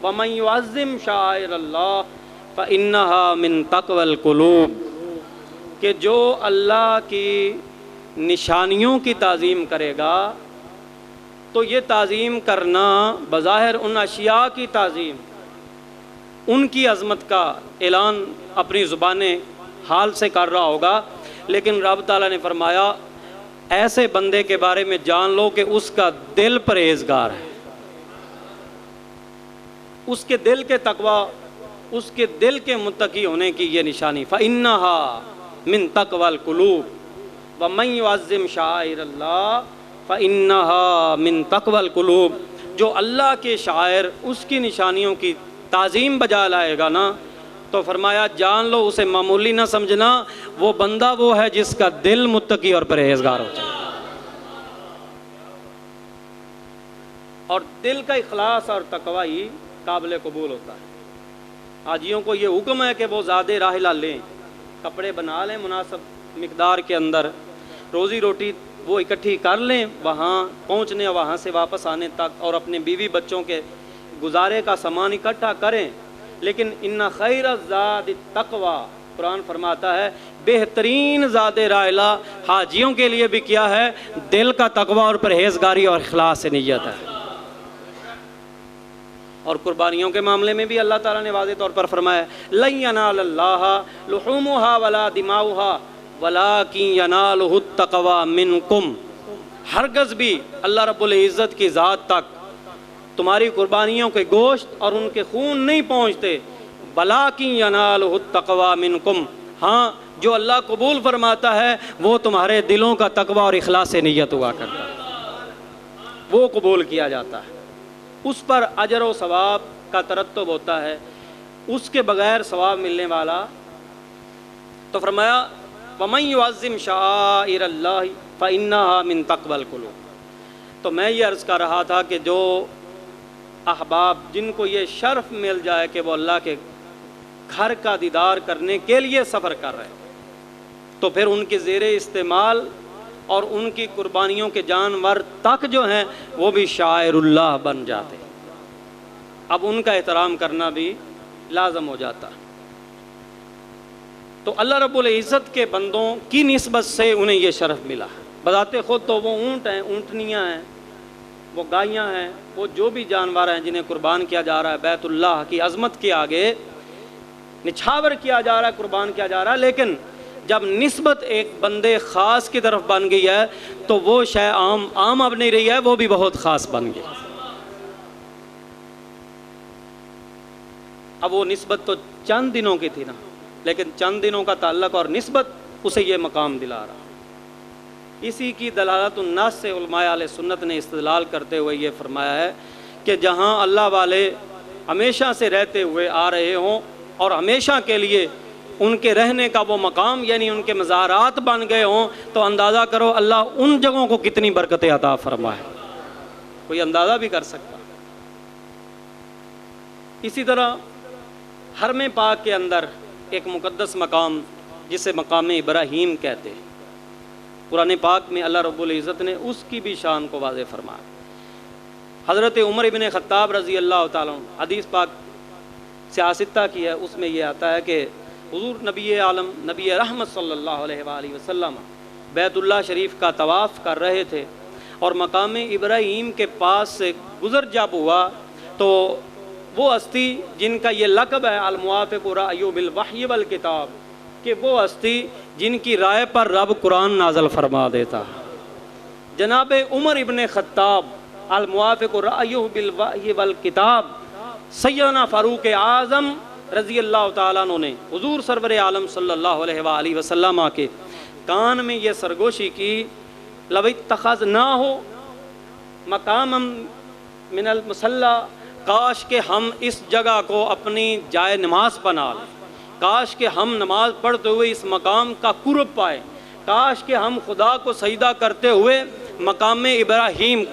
وَمَن يُعَظِّمْ شَعَائِرَ اللَّهِ فَإِنَّهَا مِن تَقْوَى الْقُلُوبِ، کہ جو اللہ کی نشانیوں کی تعظیم کرے گا تو یہ تعظیم کرنا بظاہر ان اشیاء کی تعظیم، ان کی عظمت کا اعلان اپنی زبان حال سے کر رہا ہوگا، لیکن رب تعالیٰ نے فرمایا ایسے بندے کے بارے میں جان لو کہ اس کا دل پرہیزگار ہے، اس کے دل کے تقوی، اس کے دل کے متقی ہونے کی یہ نشانی۔ فَإِنَّهَا مِن تَقْوَى الْقُلُوبِ وَمَن يُعَظِّمْ شَعَائِرَ اللَّهِ فَإِنَّهَا مِن تَقْوَى الْقُلُوبِ، جو اللہ کے شاعر اس کی نشانیوں کی تعظیم بجا لائے گا نا، تو فرمایا جان لو اسے معمولی نہ سمجھنا، وہ بندہ وہ ہے جس کا دل متقی اور پرہیزگار ہو جائے، اور دل کا اخلاص اور تقوی ہی قابل قبول ہوتا ہے۔ حاجیوں کو یہ حکم ہے کہ وہ زیادہ راحلہ لیں، کپڑے بنا لیں مناسب مقدار کے اندر، روزی روٹی وہ اکٹھی کر لیں وہاں پہنچنے وہاں سے واپس آنے تک، اور اپنے بیوی بچوں کے گزارے کا سامان اکٹھا کریں، لیکن ان خیر الزاد التقوی، قرآن فرماتا ہے بہترین زاد راحلہ حاجیوں کے لیے بھی کیا ہے؟ دل کا تقوی اور پرہیزگاری اور اخلاص سے نیت ہے۔ اور قربانیوں کے معاملے میں بھی اللہ تعالیٰ نے واضح طور پر فرمایا لَن يَنَالَ اللَّهَ لُحُومُهَا وَلَا دِمَاؤُهَا وَلَٰكِن يَنَالُهُ التَّقْوَىٰ مِنكُمْ، ہرگز بھی اللہ رب العزت کی ذات تک تمہاری قربانیوں کے گوشت اور ان کے خون نہیں پہنچتے، وَلَٰكِن يَنَالُهُ التَّقْوَىٰ مِنكُمْ، ہاں جو اللہ قبول فرماتا ہے وہ تمہارے دلوں کا تقوی اور اخلاص سے نیت ہوا کرتا ہے، وہ قبول کیا جاتا ہے، اس پر اجر و ثواب کا ترتب ہوتا ہے، اس کے بغیر ثواب ملنے والا۔ تو فرمایا وَمَن يُعَظِّمْ شَعَائِرَ اللَّهِ فَإِنَّهَا مِن تَقْوَى الْقُلُوبِ۔ تو میں یہ عرض کر رہا تھا کہ جو احباب جن کو یہ شرف مل جائے کہ وہ اللہ کے گھر کا دیدار کرنے کے لیے سفر کر رہے ہیں، تو پھر ان کے زیر استعمال اور ان کی قربانیوں کے جانور تک جو ہیں وہ بھی شاعر اللہ بن جاتے، اب ان کا احترام کرنا بھی لازم ہو جاتا۔ تو اللہ رب العزت کے بندوں کی نسبت سے انہیں یہ شرف ملا، بذات خود تو وہ اونٹ ہیں، اونٹنیاں ہیں، وہ گائیاں ہیں، وہ جو بھی جانور ہیں جنہیں قربان کیا جا رہا ہے بیت اللہ کی عظمت کے آگے نچھاور کیا جا رہا ہے، قربان کیا جا رہا ہے، لیکن جب نسبت ایک بندے خاص کی طرف بن گئی ہے تو وہ شے عام اب نہیں رہی ہے، وہ بھی بہت خاص بن گئی۔ اب وہ نسبت تو چند دنوں کی تھی نا، لیکن چند دنوں کا تعلق اور نسبت اسے یہ مقام دلا رہا۔ اسی کی دلالت الناس سے علماء اہل سنت نے استدلال کرتے ہوئے یہ فرمایا ہے کہ جہاں اللہ والے ہمیشہ سے رہتے ہوئے آ رہے ہوں اور ہمیشہ کے لیے ان کے رہنے کا وہ مقام یعنی ان کے مزارات بن گئے ہوں، تو اندازہ کرو اللہ ان جگہوں کو کتنی برکتیں عطا فرمائے، کوئی اندازہ بھی کر سکتا۔ اسی طرح حرم پاک کے اندر ایک مقدس مقام جسے مقام ابراہیم کہتے ہیں، قرآن پاک میں اللہ رب العزت نے اس کی بھی شان کو واضح فرمایا۔ حضرت عمر ابن خطاب رضی اللہ تعالیٰ عنہ، حدیث پاک سیاستہ کی ہے، اس میں یہ آتا ہے کہ حضور نبی عالم نبی رحمت صلی اللہ علیہ وآلہ وسلم بیت اللہ شریف کا طواف کر رہے تھے اور مقام ابراہیم کے پاس سے گزر جب ہوا تو وہ ہستی جن کا یہ لقب ہے الموافق رأی بالوحی والکتاب، کہ وہ ہستی جن کی رائے پر رب قرآن نازل فرما دیتا، جناب عمر ابن خطاب الموافق رأی بالوحی والکتاب، سیدنا فاروق اعظم رضی اللہ تعالیٰ عنہ نے حضور سرور عالم صلی اللہ علیہ وآلہ وسلم کے کان میں یہ سرگوشی کی لو اتخذناہ مقاما من المصلی، کاش کہ ہم اس جگہ کو اپنی جائے نماز بنا لیں، کاش کہ ہم نماز پڑھتے ہوئے اس مقام کا قرب پائیں، کاش کہ ہم خدا کو سجدہ کرتے ہوئے مقام ابراہیم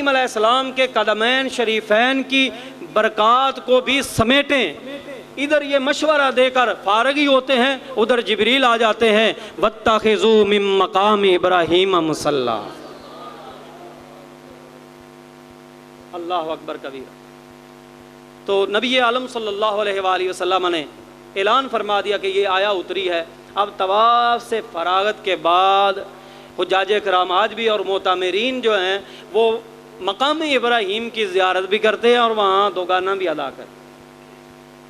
علیہ السلام کے قدمین شریفین کی برکات کو بھی سمیٹیں۔ ادھر یہ مشورہ دے کر فارغ ہی ہوتے ہیں، ادھر جبریل آ جاتے ہیں وَاتَّخِذُوا مِن مَّقَامِ إِبْرَاهِيمَ مُصَلًّى۔ اللہ اکبر کبیرہ۔ تو نبی عالم صلی اللہ علیہ وآلہ وسلم نے اعلان فرما دیا کہ یہ آیا اتری ہے. اب طواف سے فراغت کے بعد حجاج کرام آج بھی اور معتمرین جو ہیں وہ مقام ابراہیم کی زیارت بھی کرتے ہیں اور وہاں دوگانہ بھی ادا کرتے ہیں.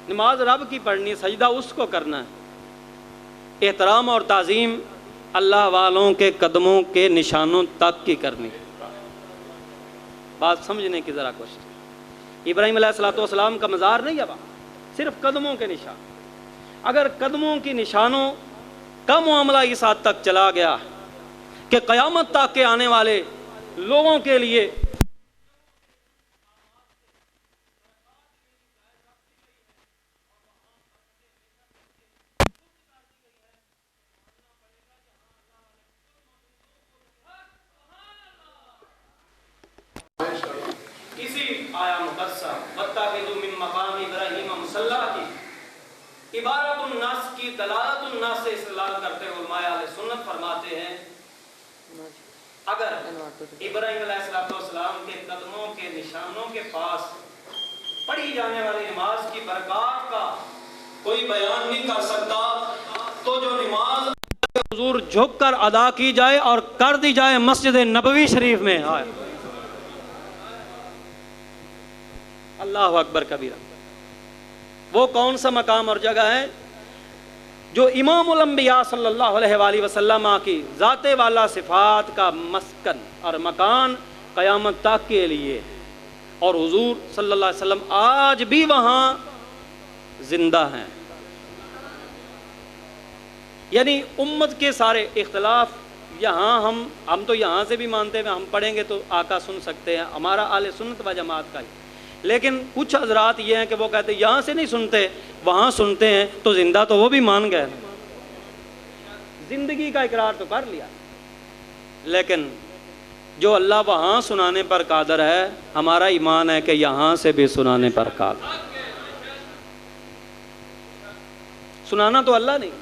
نماز رب کی پڑھنی، سجدہ اس کو کرنا ہے، احترام اور تعظیم اللہ والوں کے قدموں کے نشانوں تک کی کرنی. بات سمجھنے کی ذرا کوشش. ابراہیم علیہ السلام کا مزار نہیں ہے وہاں، صرف قدموں کے نشان. اگر قدموں کی نشانوں کا معاملہ اس حد تک چلا گیا کہ قیامت تک کے آنے والے لوگوں کے لیے اسی آیا مقدسہ وَاتَّخِذُوا مِن مَّقَامِ إِبْرَاهِيمَ مُصَلًّى کی عبارت الناس کی دلالت الناس سے استدلال کرتے ہوئے علماء اہل سنت فرماتے ہیں اگر ابراہیم علیہ السلام کے قدموں کے نشانوں کے پاس پڑھی جانے والی نماز کی برکات کا کوئی بیان نہیں کر سکتا تو جو نماز حضور جھک کر ادا کی جائے اور کر دی جائے مسجد نبوی شریف میں آئے. اللہ اکبر کبیرہ. وہ کون سا مقام اور جگہ ہے جو امام الانبیاء صلی اللہ علیہ وآلہ وسلم کی ذات والا صفات کا مسکن اور مکان قیامت تک کے لیے، اور حضور صلی اللہ علیہ وسلم آج بھی وہاں زندہ ہیں. یعنی امت کے سارے اختلاف یہاں ہم تو یہاں سے بھی مانتے ہیں، ہم پڑھیں گے تو آقا سن سکتے ہیں، ہمارا اہل سنت و جماعت کا ہی. لیکن کچھ حضرات یہ ہیں کہ وہ کہتے ہیں یہاں سے نہیں سنتے وہاں سنتے ہیں، تو زندہ تو وہ بھی مان گئے، زندگی کا اقرار تو کر لیا. لیکن جو اللہ وہاں سنانے پر قادر ہے، ہمارا ایمان ہے کہ یہاں سے بھی سنانے پر قادر. سنانا تو اللہ نہیں.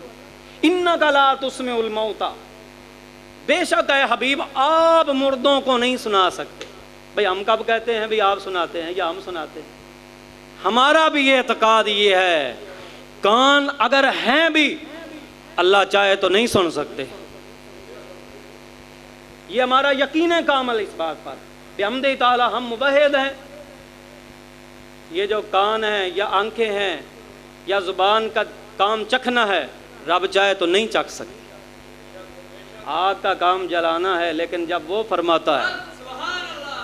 اِنَّكَ لَا تُسْمِعُ الْمَوْتَى، بے شک اے حبیب آپ مردوں کو نہیں سنا سکتے. بھئی ہم کب کہتے ہیں بھی آپ سناتے ہیں یا ہم سناتے ہیں؟ ہمارا بھی یہ اعتقاد یہ ہے، کان اگر ہیں بھی اللہ چاہے تو نہیں سن سکتے. یہ ہمارا یقین ہے کامل اس بات پر. بحمد تعالی ہم موحد ہیں. یہ جو کان ہیں یا آنکھیں ہیں یا زبان کا کام چکھنا ہے، رب چاہے تو نہیں چکھ سکتے. آگ کا کام جلانا ہے، لیکن جب وہ فرماتا ہے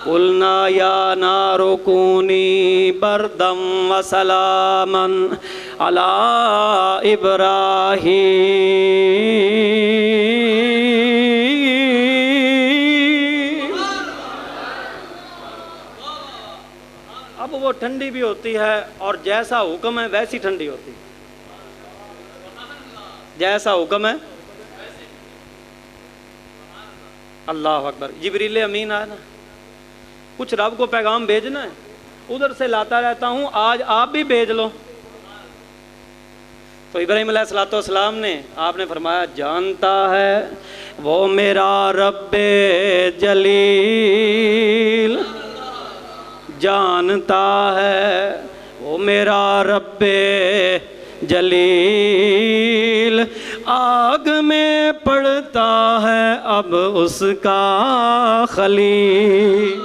قُلْنَا يَا نَارُ كُونِي بَرْدًا وَسَلَامًا عَلَىٰ إِبْرَاهِيمَ، اب وہ ٹھنڈی بھی ہوتی ہے اور جیسا حکم ہے ویسی ٹھنڈی ہوتی ہے. جیسا حکم ہے. اللہ اکبر. جبریل امین آیا نا، کچھ رب کو پیغام بھیجنا ہے، ادھر سے لاتا رہتا ہوں، آج آپ بھی بھیج لو. تو ابراہیم علیہ السلام نے آپ نے فرمایا جانتا ہے وہ میرا رب جلیل، جانتا ہے وہ میرا رب جلیل، آگ میں پڑتا ہے اب اس کا خلیل.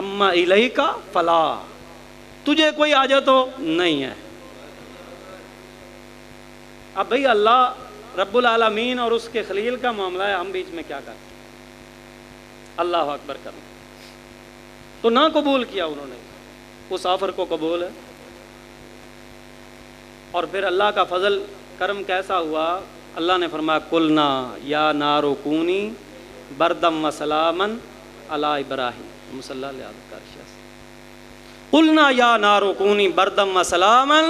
اما الیک فلا، تجھے کوئی حاجت ہو نہیں ہے. اب بھئی اللہ رب العالمین اور اس کے خلیل کا معاملہ ہے، ہم بیچ میں کیا کرتے ہیں؟ اللہ اکبر کرنا. تو نہ قبول کیا انہوں نے، اس آفر کو قبول ہے. اور پھر اللہ کا فضل کرم کیسا ہوا، اللہ نے فرمایا قُلْنَا يَا نَارُ كُونِي بَرْدًا وَسَلَامًا عَلَىٰ إِبْرَاهِيمَ صلی اللہ علیہ وسلم. قُلْنَا يَا نَارُ كُونِي بَرْدًا وَسَلَامًا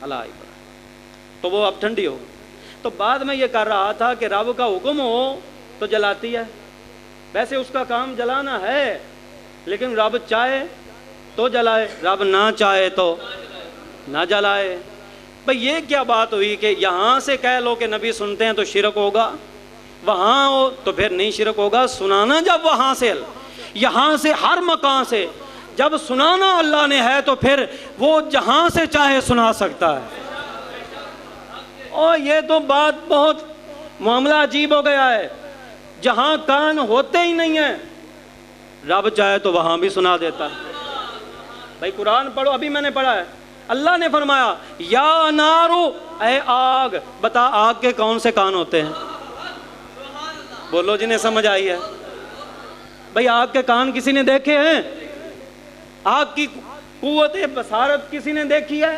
عَلَىٰ إِبْرَاهِيمَ، تو وہ اب ٹھنڈی ہو. تو بعد میں یہ کر رہا تھا کہ رب کا حکم ہو تو جلاتی ہے، ویسے اس کا کام جلانا ہے، لیکن رب چاہے تو جلائے، رب نہ چاہے تو نہ جلائے. بھئی یہ کیا بات ہوئی کہ یہاں سے کہہ لو کہ نبی سنتے ہیں تو شرک ہوگا، وہاں ہو تو پھر نہیں شرک ہوگا. سنانا جب وہاں سے یہاں سے ہر مکان سے جب سنانا اللہ نے ہے تو پھر وہ جہاں سے چاہے سنا سکتا ہے۔ اور یہ تو بات بہت معاملہ عجیب ہو گیا ہے، جہاں کان ہوتے ہی نہیں ہیں رب چاہے تو وہاں بھی سنا دیتا ہے۔ بھائی قرآن پڑھو، ابھی میں نے پڑھا ہے، اللہ نے فرمایا یا نارو، اے آگ، بتا آگ کے کون سے کان ہوتے ہیں؟ بولو جنہیں سمجھ آئی ہے۔ بھائی آگ کے کان کسی نے دیکھے ہیں؟ آگ کی قوت بصارت کسی نے دیکھی ہے؟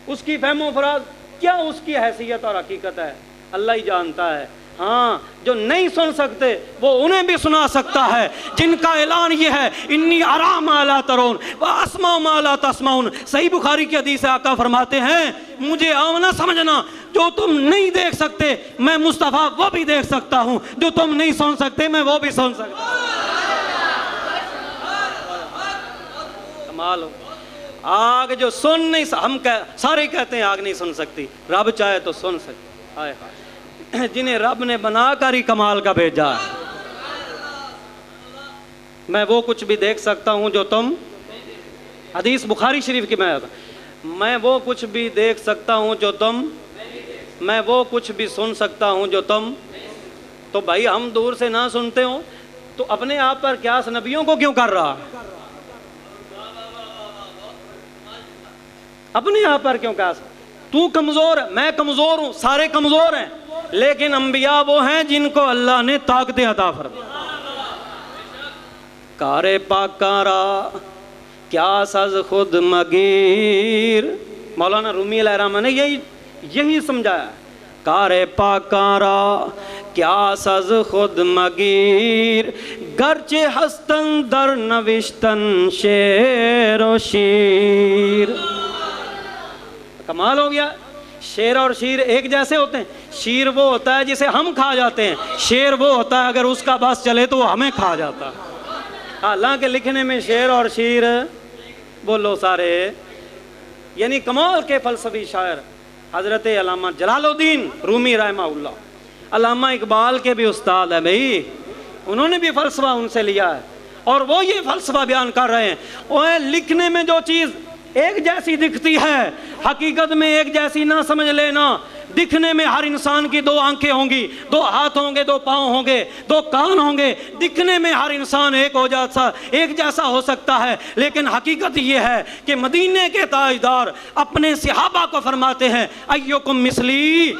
اس کی فہم و فراز کیا اس کی حیثیت اور حقیقت ہے؟ اللہ ہی جانتا ہے۔ ہاں جو نہیں سن سکتے وہ انہیں بھی سنا سکتا ہے، جن کا اعلان یہ ہے انی ارا ما لا ترون واسمع ما لا تسمعون۔ صحیح بخاری کی حدیث ہے، آقا فرماتے ہیں مجھے آمنا سمجھنا، جو تم نہیں دیکھ سکتے میں مصطفیٰ وہ بھی دیکھ سکتا ہوں، جو تم نہیں سن سکتے میں وہ بھی سن سکتا ہوں۔ کمال ہو۔ آگ جو سن نہیں، ہم سارے کہتے ہیں آگ نہیں سن سکتی، رب چاہے تو سن سکتی۔ ہائے ہائے، جنہیں رب نے بنا کر ہی کمال کا بھیجا ہے۔ میں وہ کچھ بھی دیکھ سکتا ہوں جو تم، حدیث بخاری شریف کی میں وہ کچھ بھی دیکھ سکتا ہوں جو تم، میں وہ کچھ بھی سن سکتا ہوں جو تم۔ تو بھائی ہم دور سے نہ سنتے ہوں تو اپنے آپ پر قیاس نبیوں کو کیوں کر رہا؟ اپنے آپ پر کیوں قیاس؟ تو کمزور ہے، میں کمزور ہوں، سارے کمزور ہیں، لیکن انبیاء وہ ہیں جن کو اللہ نے طاقت عطا فرمائی۔ کارے پاکارا کیا سز خود مگیر، مولانا رومی علیہ الرحمہ نے یہی سمجھایا ہے۔ کارے پاکارا کیا سز خود مگیر، گرچہ ہستن در نوشتن شیر و شیر۔ کمال ہو گیا، شیر اور شیر ایک جیسے ہوتے ہیں؟ شیر وہ ہوتا ہے جسے ہم کھا جاتے ہیں، شیر وہ ہوتا ہے اگر اس کا بس چلے تو وہ ہمیں کھا جاتا ہے۔ حالانکہ لکھنے میں شیر اور شیر بولو سارے، یعنی کمال کے فلسفی شاعر حضرت علامہ جلال الدین رومی رحمہ اللہ، علامہ اقبال کے بھی استاد ہے بھائی، انہوں نے بھی فلسفہ ان سے لیا ہے اور وہ یہ فلسفہ بیان کر رہے ہیں۔ وہ لکھنے میں جو چیز ایک جیسی دکھتی ہے حقیقت میں ایک جیسی نہ سمجھ لینا۔ دکھنے میں ہر انسان کی دو آنکھیں ہوں گی، دو ہاتھ ہوں گے، دو پاؤں ہوں گے، دو کان ہوں گے، دکھنے میں ہر انسان ایک جیسا ہو سکتا ہے، لیکن حقیقت یہ ہے کہ مدینے کے تاجدار اپنے صحابہ کو فرماتے ہیں ایوکم مثلی،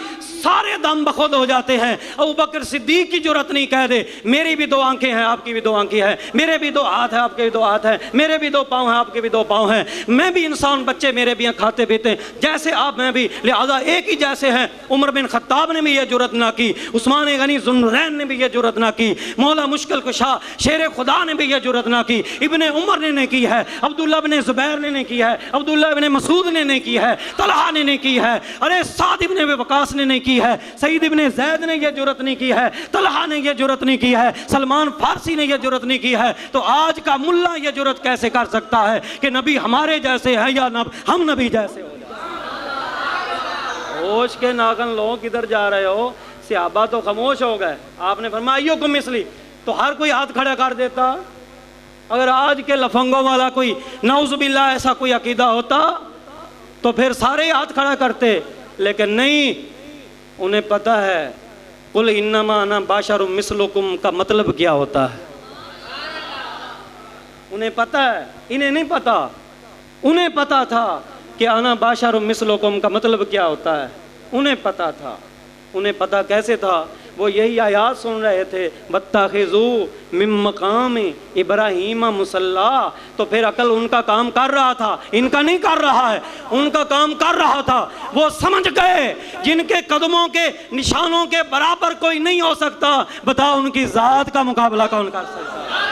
سارے دم بخود ہو جاتے ہیں۔ ابوبکر صدیق کی جرأت نہیں کہہ دے میری بھی دو آنکھیں ہیں آپ کی بھی دو آنکھیں ہیں، میرے بھی دو ہاتھ ہیں آپ کے بھی دو ہاتھ ہیں، میرے بھی دو پاؤں ہیں آپ کے بھی دو پاؤں ہیں، میں بھی انسان بچے میرے بھی ہیں کھاتے پیتے جیسے آپ میں بھی، لہذا ایک ہی جیسے ہیں۔ عمر بن خطاب نے بھی یہ جرأت نہ کی، عثمان غنی ذوالنورین نے بھی یہ جرأت نہ کی، مولا مشکل کشا شیر خدا نے بھی یہ جرأت نہ کی، ابن عمر نے نہیں کی ہے، عبداللہ بن زبیر نے نہیں کی ہے، عبداللہ بن مسعود نے نہیں کی ہے، طلحہ نے نہیں کی ہے، ارے سعد بن وقاص نے نہیں کی ہے، سعید بن زید نے یہ جرأت نہیں کی ہے، طلحہ نے یہ جرأت نہیں کی ہے، سلمان فارسی نے یہ جرأت نہیں کی ہے، تو آج کا ملا یہ جرأت کیسے کر سکتا ہے کہ نبی ہمارے جیسے ہے یا ہم نبی جیسے ہو؟ ہوش کے ناخن لو کدھر جا رہے ہو؟ صحابہ تو خاموش ہو گئے، آپ نے فرمایا ایوکم مثلی، تو ہر کوئی ہاتھ کھڑا کر دیتا۔ اگر آج کے لفنگوں والا کوئی نعوذ باللہ ایسا کوئی عقیدہ ہوتا تو پھر سارے ہاتھ کھڑا کرتے، لیکن نہیں، انہیں پتہ ہے قل انما انا بشر مثلکم کا مطلب کیا ہوتا ہے، انہیں پتہ ہے، انہیں نہیں پتہ، انہیں پتہ تھا کہ انا بشر مثلکم کا مطلب کیا ہوتا ہے، انہیں پتہ تھا۔ انہیں پتہ کیسے تھا؟ وہ یہی آیات سن رہے تھے وَاتَّخِذُوا مِن مَّقَامِ ابراہیم مصلی، تو پھر عقل ان کا کام کر رہا تھا، ان کا نہیں کر رہا ہے، ان کا کام کر رہا تھا۔ وہ سمجھ گئے جن کے قدموں کے نشانوں کے برابر کوئی نہیں ہو سکتا، بتا ان کی ذات کا مقابلہ کون کر سکتا ہے؟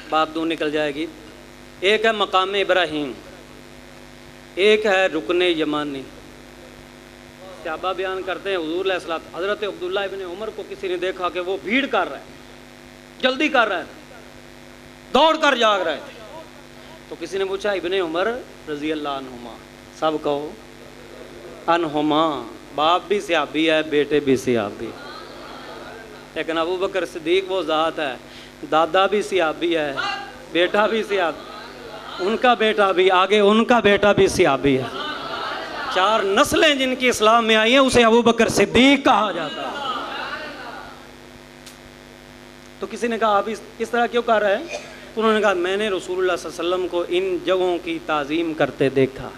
بات دوں نکل جائے گی۔ ایک ہے مقام ابراہیم، ایک ہے رکن یمانی۔ صحابہ بیان کرتے ہیں حضور علیہ السلام، حضرت عبداللہ ابن عمر کو کسی نے دیکھا کہ وہ بھیڑ کر رہا ہے، جلدی کر رہے تھے، دوڑ کر جاگ رہے تھے. تو کسی نے پوچھا ابن عمر رضی اللہ عنہما، سب کہو عنہما، باپ بھی صحابی ہے بیٹے بھی صحابی، لیکن ابو بکر صدیق وہ ذات ہے، دادا بھی صحابی ہے بیٹا بھی صحابی، ان کا بیٹا بھی، آگے ان کا بیٹا بھی صحابی ہے. 4 نسلیں جن کی اسلام میں آئی ہیں اسے ابو بکر صدیق کہا جاتا ہے. تو کسی نے کہا آپ اس طرح کیوں کر رہے ہیں؟ تو انہوں نے کہا میں نے رسول اللہ صلی اللہ علیہ وسلم کو ان جگہوں کی تعظیم کرتے دیکھا.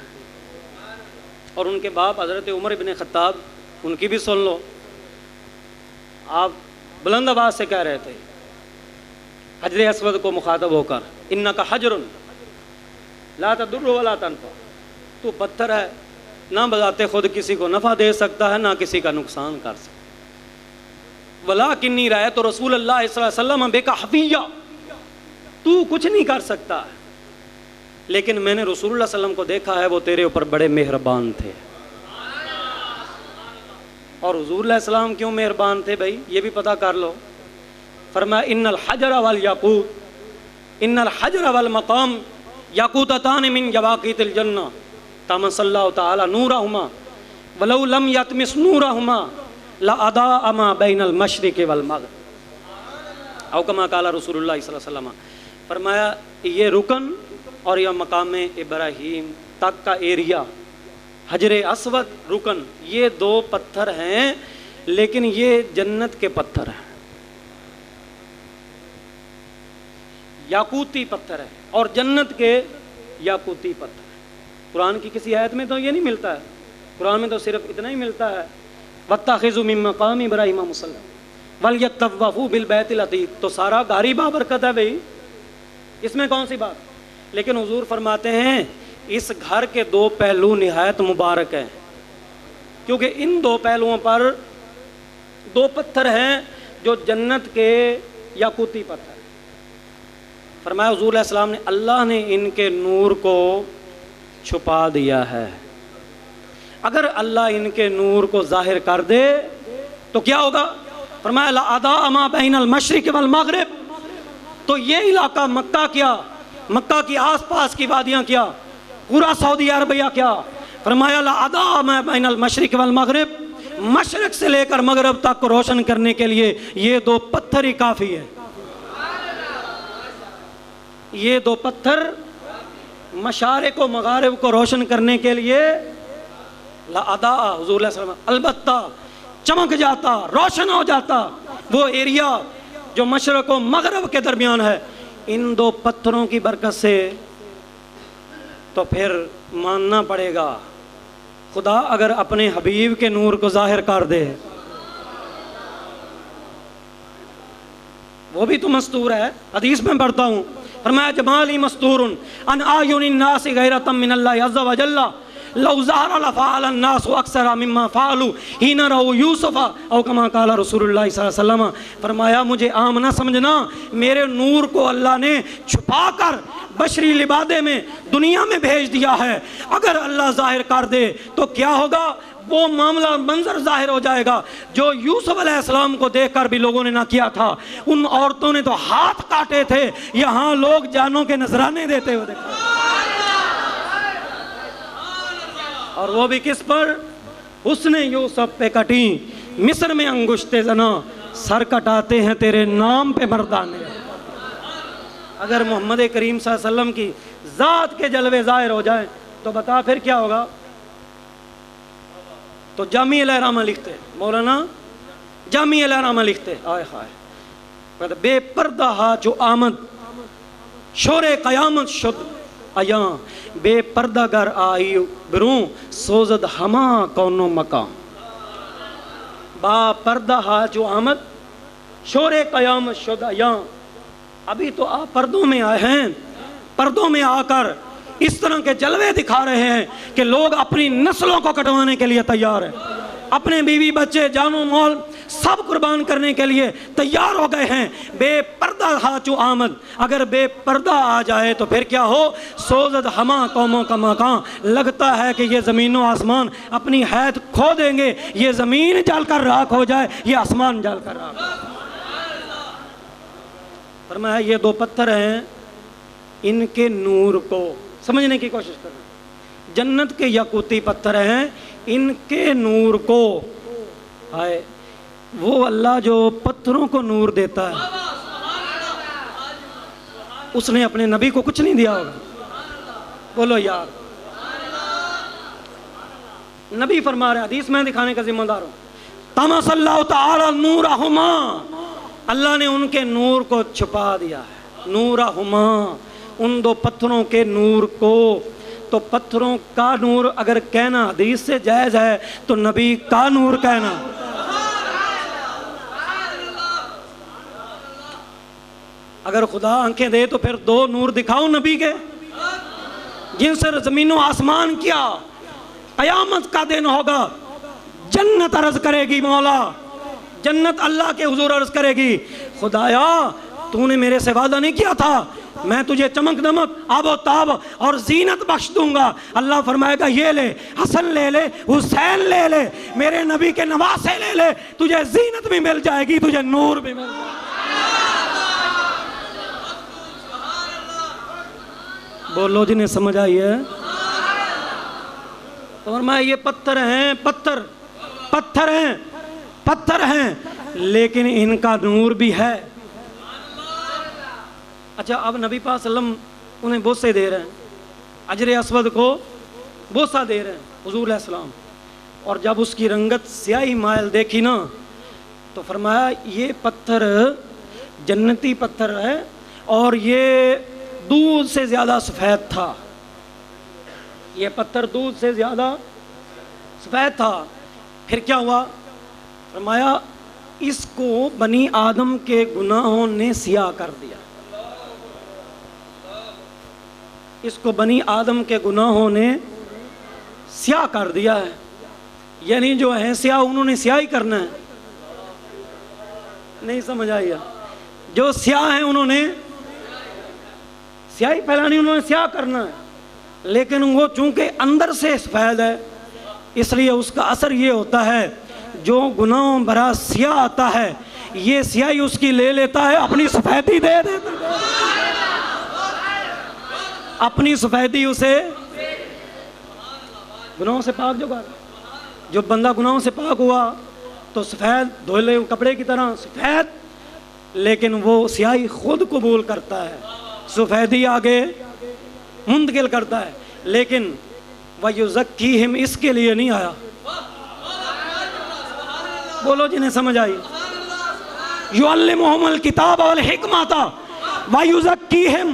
اور ان کے باپ حضرت عمر بن خطاب، ان کی بھی سن لو. آپ بلند آواز سے کہہ رہے تھے حجر اسود کو مخاطب ہو کر، انک حجر لا تضر ولا تنفع، تو پتھر ہے، نہ بذات خود کسی کو نفع دے سکتا ہے نہ کسی کا نقصان کر سکتا. وَلَٰكِنِّي رَأَيْتُ رسول اللہ صلی اللہ علیہ وسلم بِكَ حَفِيًّا، تو کچھ نہیں کر سکتا لیکن میں نے رسول اللہ صلی اللہ علیہ وسلم کو دیکھا ہے وہ تیرے اوپر بڑے مہربان تھے. اور حضور علیہ السلام کیوں مہربان تھے بھائی یہ بھی پتہ کر لو. فرمایا ان الحجر والیاقوت، ان الحجر والمقام یاقوتتان من یواقیت الجنہ تمس اللہ تعالی نورہما ولو لم یتمس نورہما لأضاء ما بین المشرق والمغرب، او کما قال رسول اللہ صلی اللہ علیہ وسلم. فرمایا یہ رکن اور یہ مقام ابراہیم تک کا ایریا، حجر اسود رکن، یہ 2 پتھر ہیں لیکن یہ جنت کے پتھر ہیں، یاقوتی پتھر ہے اور جنت کے یاقوتی پتھر. قرآن کی کسی آیت میں تو یہ نہیں ملتا ہے، قرآن میں تو صرف اتنا ہی ملتا ہے وَاتَّخِذُوا مِن مَّقَامِ إِبْرَاهِيمَ مُصَلًّى وَلْيَطَّوَّفُوا بِالْبَيْتِ الْعَتِيقِ. تو سارا گھر ہی بابرکت ہے بھائی، اس میں کون سی بات. لیکن حضور فرماتے ہیں اس گھر کے 2 پہلو نہایت مبارک ہیں، کیونکہ ان 2 پہلوؤں پر 2 پتھر ہیں جو جنت کے یاقوتی پتھر. فرمایا حضور علیہ السلام نے اللہ نے ان کے نور کو چھپا دیا ہے، اگر اللہ ان کے نور کو ظاہر کر دے تو کیا ہوگا؟ فرمایا لأضاء ما بین المشرق والمغرب. تو یہ علاقہ مکہ کیا، مکہ کی آس پاس کی وادیاں کیا، پورا سعودی عربیہ کیا، فرمایا لأضاء ما بین المشرق والمغرب، مشرق سے لے کر مغرب تک کو روشن کرنے کے لیے یہ 2 پتھر ہی کافی ہے. یہ 2 پتھر مشارق و مغارب کو روشن کرنے کے لیے لأضاء، حضور علیہ السلام البتہ چمک جاتا، روشن ہو جاتا وہ ایریا جو مشرق و مغرب کے درمیان ہے ان 2 پتھروں کی برکت سے. تو پھر ماننا پڑے گا خدا اگر اپنے حبیب کے نور کو ظاہر کر دے، وہ بھی تو مستور ہے. حدیث میں پڑھتا ہوں فرمایا جمالی مستور ان اعین الناس غیرۃ من اللہ عز وجل لو ظہر لفعل الناس اکثر مما فعلوا حین رأوا یوسف او کما قال رسول اللہ صلی اللہ علیہ وسلم. فرمایا مجھے عام نہ سمجھنا، میرے نور کو اللہ نے چھپا کر بشری لبادے میں دنیا میں بھیج دیا ہے، اگر اللہ ظاہر کر دے تو کیا ہوگا؟ وہ معاملہ منظر ظاہر ہو جائے گا جو یوسف علیہ السلام کو دیکھ کر بھی لوگوں نے نہ کیا تھا. ان عورتوں نے تو ہاتھ کاٹے تھے، یہاں لوگ جانوں کے نذرانے دیتے ہوئے دیکھا، اور وہ بھی کس پر؟ حسن یوسف پہ کٹی مصر میں انگشتے زنا، سر کٹاتے ہیں تیرے نام پہ مردانے. اگر محمد کریم صلی اللہ علیہ وسلم کی ذات کے جلوے ظاہر ہو جائیں تو بتا پھر کیا ہوگا؟ تو جامی الہرامہ لکھتے مولانا، جامی الہرامہ لکھتے آئے خائے بے پردہ ہا جو آمد شور قیامت شد ایاں، بے پردہ گر آئی بروں سوزد ہما کونو مکان. با پردہ ہا جو آمد شور قیامت شد ایاں. ابھی تو آپ پردوں میں آئے ہیں، پردوں میں آ کر اس طرح کے جلوے دکھا رہے ہیں کہ لوگ اپنی نسلوں کو کٹوانے کے لیے تیار ہیں، اپنے بیوی بچے جان و مال سب قربان کرنے کے لیے تیار ہو گئے ہیں. بے پردہ ہاچو آمد، اگر بے پردہ آ جائے تو پھر کیا ہو؟ سوزد ہما قوموں کا مکان، لگتا ہے کہ یہ زمین و آسمان اپنی حید کھو دیں گے، یہ زمین جل کر راکھ ہو جائے، یہ آسمان جل کر راکھ. فرمایا یہ دو پتھر ہیں، ان کے نور کو سمجھنے کی کوشش کریں. جنت کے یاقوتی پتھر ہیں، ان کے نور کو آئے وہ اللہ جو پتھروں کو نور دیتا ہے، اس نے اپنے نبی کو کچھ نہیں دیا ہوگا. بولو یار. نبی فرما رہے، حدیث میں دکھانے کا ذمہ دار ہوں. طمس اللہ تعالی نورہما، اللہ نے ان کے نور کو چھپا دیا ہے. نورہما، ان دو پتھروں کے نور کو. تو پتھروں کا نور اگر کہنا حدیث سے جائز ہے تو نبی کا نور کہنا. اگر خدا آنکھیں دے تو پھر دو نور دکھاؤ نبی کے، جن سے زمین و آسمان کیا. قیامت کا دن ہوگا، جنت عرض کرے گی، مولا جنت اللہ کے حضور عرض کرے گی، خدایا تو نے میرے سے وعدہ نہیں کیا تھا میں تجھے چمک دمک آب و تاب اور زینت بخش دوں گا. اللہ فرمائے گا یہ لے، حسن لے لے، حسین لے لے، میرے نبی کے نواسے لے لے، تجھے زینت بھی مل جائے گی، تجھے نور بھی مل جائے گا. بولو جنہیں سمجھ آئی ہے. فرمایا یہ پتھر ہیں، پتھر ہیں لیکن ان کا نور بھی ہے. اچھا اب نبی پاک صلی اللہ علیہ وسلم انہیں بوسے دے رہے ہیں، حجر اسود کو بوسہ دے رہے ہیں حضور علیہ السلام. اور جب اس کی رنگت سیاہی مائل دیکھی نا تو فرمایا یہ پتھر جنتی پتھر ہے اور یہ دودھ سے زیادہ سفید تھا. یہ پتھر دودھ سے زیادہ سفید تھا. پھر کیا ہوا؟ فرمایا اس کو بنی آدم کے گناہوں نے سیاہ کر دیا. اس کو بنی آدم کے گناہوں نے سیاہ کر دیا ہے. یعنی جو ہے سیاہ انہوں نے سیاہ ہی کرنا ہے. نہیں سمجھ آئی؟ جو سیاہ ہیں انہوں نے سیاہی پھیلانی، انہوں نے سیاہ کرنا ہے. لیکن وہ چونکہ اندر سے سفید ہے اس لیے اس کا اثر یہ ہوتا ہے جو گناہوں بھرا سیاہ آتا ہے یہ سیاہی اس کی لے لیتا ہے، اپنی سفیدی دے دیتا ہے. اپنی سفیدی اسے گناہوں سے پاک جو بندہ گناہوں سے پاک ہوا تو سفید دھوئے کپڑے کی طرح سفید، لیکن وہ سیاہی خود قبول کرتا ہے، سفیدی آگے منتقل کرتا ہے. لیکن وَيُزَكِّيهِمْ اس کے لیے نہیں آیا. بولو جنہیں سمجھ آئی. يُعَلِّمُهُمُ الْكِتَابَ وَالْحِكْمَةَ وَيُزَكِّيهِمْ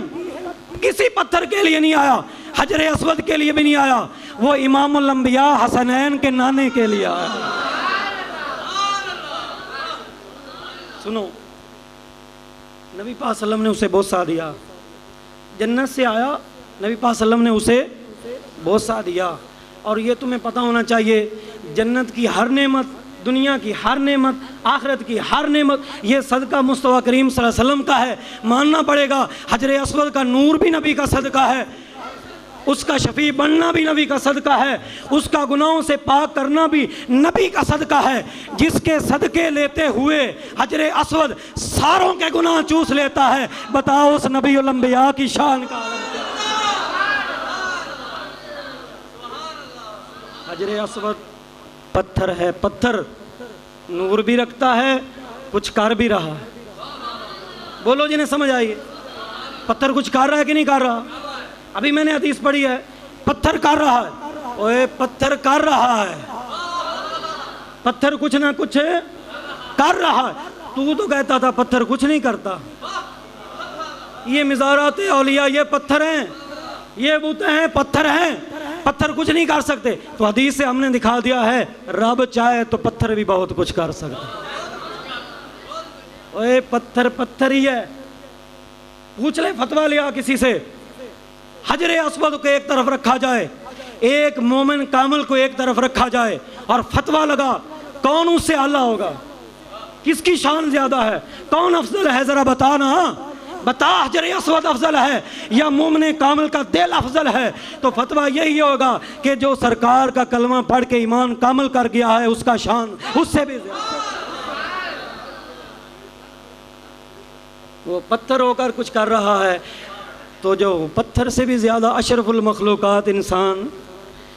کسی پتھر کے لیے نہیں آیا، حجر اسود کے لیے بھی نہیں آیا، وہ امام الانبیاء حسنین کے نانے کے لیے آیا. سنو، نبی پاک صلی اللہ علیہ وسلم نے اسے بوسہ دیا، جنت سے آیا، نبی پاک صلی اللہ علیہ وسلم نے اسے بوسہ دیا. اور یہ تمہیں پتہ ہونا چاہیے جنت کی ہر نعمت، دنیا کی ہر نعمت، آخرت کی ہر نعمت یہ صدقہ مصطفیٰ کریم صلی اللہ علیہ وسلم کا ہے. ماننا پڑے گا حجر اسود کا نور بھی نبی کا صدقہ ہے، اس کا شفیع بننا بھی نبی کا صدقہ ہے، اس کا گناہوں سے پاک کرنا بھی نبی کا صدقہ ہے. جس کے صدقے لیتے ہوئے حجر اسود ساروں کے گناہ چوس لیتا ہے. بتاؤ اس نبی الانبیاء کی شان کا. حجر اسود پتھر ہے، پتھر نور بھی رکھتا ہے، کچھ کر بھی رہا ہے. بولو جنہیں سمجھ آئیے. پتھر کچھ کر رہا ہے کہ نہیں کر رہا؟ ابھی میں نے حدیث پڑھی ہے، پتھر کر رہا ہے. اوے پتھر کر رہا ہے، پتھر کچھ نہ کچھ کر رہا ہے. تو کہتا تھا پتھر کچھ نہیں کرتا. یہ مزارات اولیاء یہ پتھر ہیں، یہ بتیں ہیں پتھر ہیں، پتھر کچھ نہیں کر سکتے. تو حدیث سے ہم نے دکھا دیا ہے رب چاہے تو پتھر بھی بہت کچھ کر سکتا. اوے پتھر پتھر ہی ہے. پوچھ لے فتویٰ لیا کسی سے، حجر اسود کو ایک طرف رکھا جائے، ایک مومن کامل کو ایک طرف رکھا جائے اور فتویٰ لگا کون اس سے اعلیٰ ہوگا، کس کی شان زیادہ ہے، کون افضل ہے؟ ذرا بتانا، بتا حجر اسود افضل ہے یا مومن کامل کا دل افضل ہے؟ تو فتویٰ یہی ہوگا کہ جو سرکار کا کلمہ پڑھ کے ایمان کامل کر گیا ہے اس کا شان اس سے بھی زیادہ. وہ پتھر ہو کر کچھ کر رہا ہے، تو جو پتھر سے بھی زیادہ اشرف المخلوقات انسان،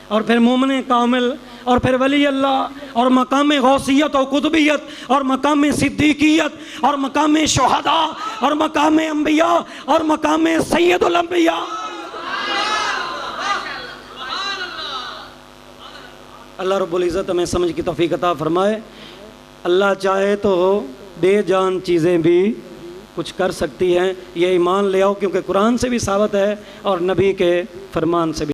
اور پھر مومن کامل، اور پھر ولی اللہ، اور مقام غوثیت و قطبیت، اور مقام صدیقیت، اور مقام شہداء، اور مقام انبیاء، اور مقام سید الانبیاء۔ اللہ رب العزت ہمیں سمجھ کی توفیق عطا فرمائے۔ اللہ چاہے تو بے جان چیزیں بھی کچھ کر سکتی ہیں، یہ ایمان لے آؤ، کیونکہ قرآن سے بھی ثابت ہے اور نبی کے فرمان سے بھی۔